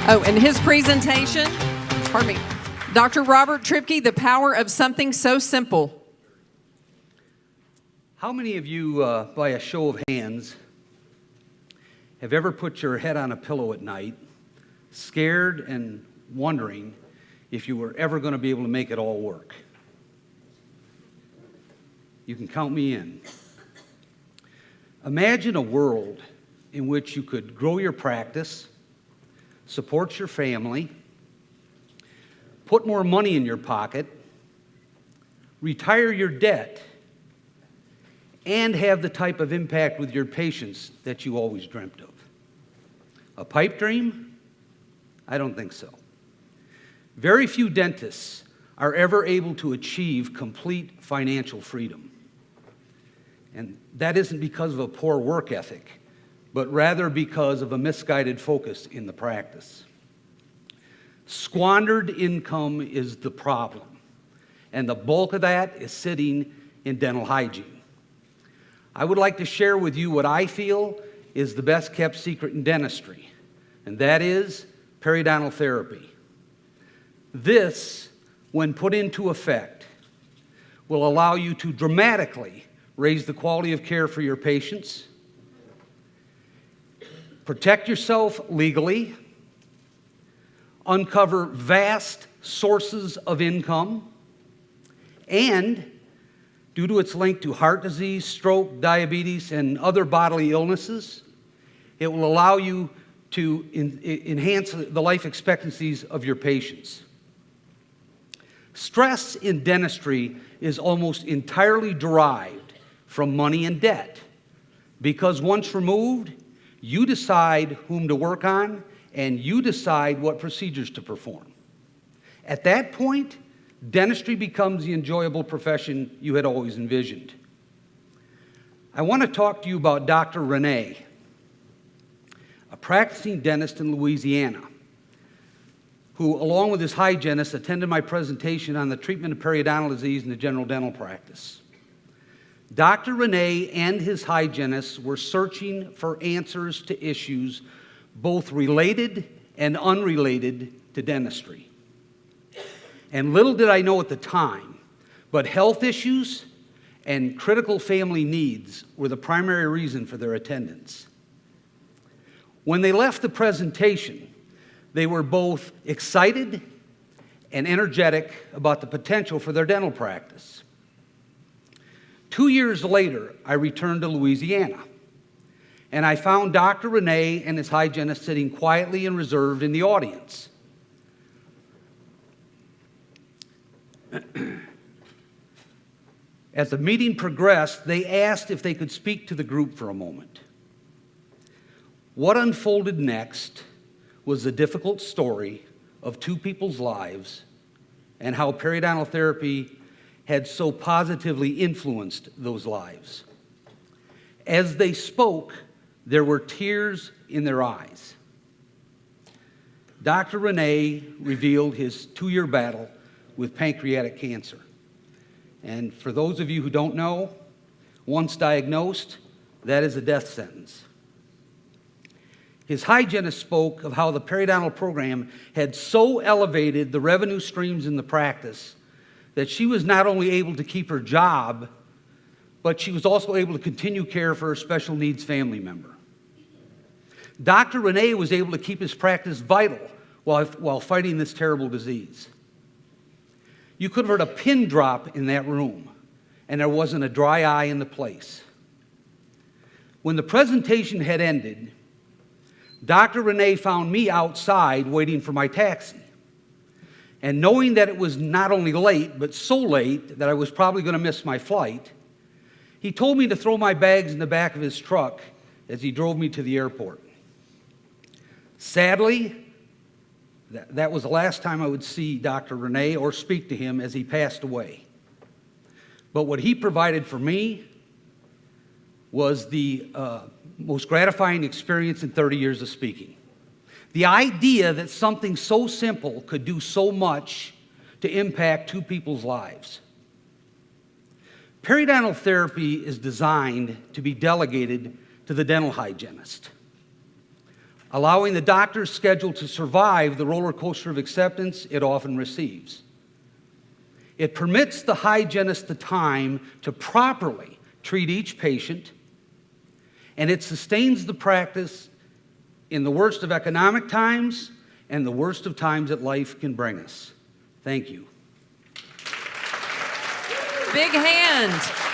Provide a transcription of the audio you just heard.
Oh, and his presentation, pardon me, Dr. Robert Tripke, The Power of Something So Simple. How many of you, by a show of hands, have ever put your head on a pillow at night, scared and wondering if you were ever going to be able to make it all work? You can count me in. Imagine a world in which you could grow your practice, support your family, put more money in your pocket, retire your debt, and have the type of impact with your patients that you always dreamt of. A pipe dream? I don't think so. Very few dentists are ever able to achieve complete financial freedom. And that isn't because of a poor work ethic, but rather because of a misguided focus in the practice. Squandered income is the problem, and the bulk of that is sitting in dental hygiene. I would like to share with you what I feel is the best kept secret in dentistry, and that is periodontal therapy. This, when put into effect, will allow you to dramatically raise the quality of care for your patients, protect yourself legally, uncover vast sources of income, and due to its link to heart disease, stroke, diabetes, and other bodily illnesses, it will allow you to enhance the life expectancies of your patients. Stress in dentistry is almost entirely derived from money and debt, because once removed, you decide whom to work on and you decide what procedures to perform. At that point, dentistry becomes the enjoyable profession you had always envisioned. I want to talk to you about Dr. Renee, a practicing dentist in Louisiana, who, along with his hygienist, attended my presentation on the treatment of periodontal disease in the general dental practice. Dr. Renee and his hygienist were searching for answers to issues both related and unrelated to dentistry. And little did I know at the time, but health issues and critical family needs were the primary reason for their attendance. When they left the presentation, they were both excited and energetic about the potential for their dental practice. 2 years later, I returned to Louisiana, and I found Dr. Renee and his hygienist sitting quietly and reserved in the audience. As the meeting progressed, they asked if they could speak to the group for a moment. What unfolded next was the difficult story of two people's lives and how periodontal therapy had so positively influenced those lives. As they spoke, there were tears in their eyes. Dr. Renee revealed his 2-year battle with pancreatic cancer. And for those of you who don't know, once diagnosed, that is a death sentence. His hygienist spoke of how the periodontal program had so elevated the revenue streams in the practice that she was not only able to keep her job, but she was also able to continue care for her special needs family member. Dr. Renee was able to keep his practice vital while fighting this terrible disease. You could have heard a pin drop in that room, and there wasn't a dry eye in the place. When the presentation had ended, Dr. Renee found me outside waiting for my taxi. And knowing that it was not only late, but so late that I was probably going to miss my flight, he told me to throw my bags in the back of his truck as he drove me to the airport. Sadly, that was the last time I would see Dr. Renee or speak to him as he passed away. But what he provided for me was the most gratifying experience in 30 years of speaking. The idea that something so simple could do so much to impact two people's lives. Periodontal therapy is designed to be delegated to the dental hygienist. allowing the doctor's schedule to survive the roller coaster of acceptance it often receives. It permits the hygienist the time to properly treat each patient, and it sustains the practice in the worst of economic times and the worst of times that life can bring us. Thank you. Big hand.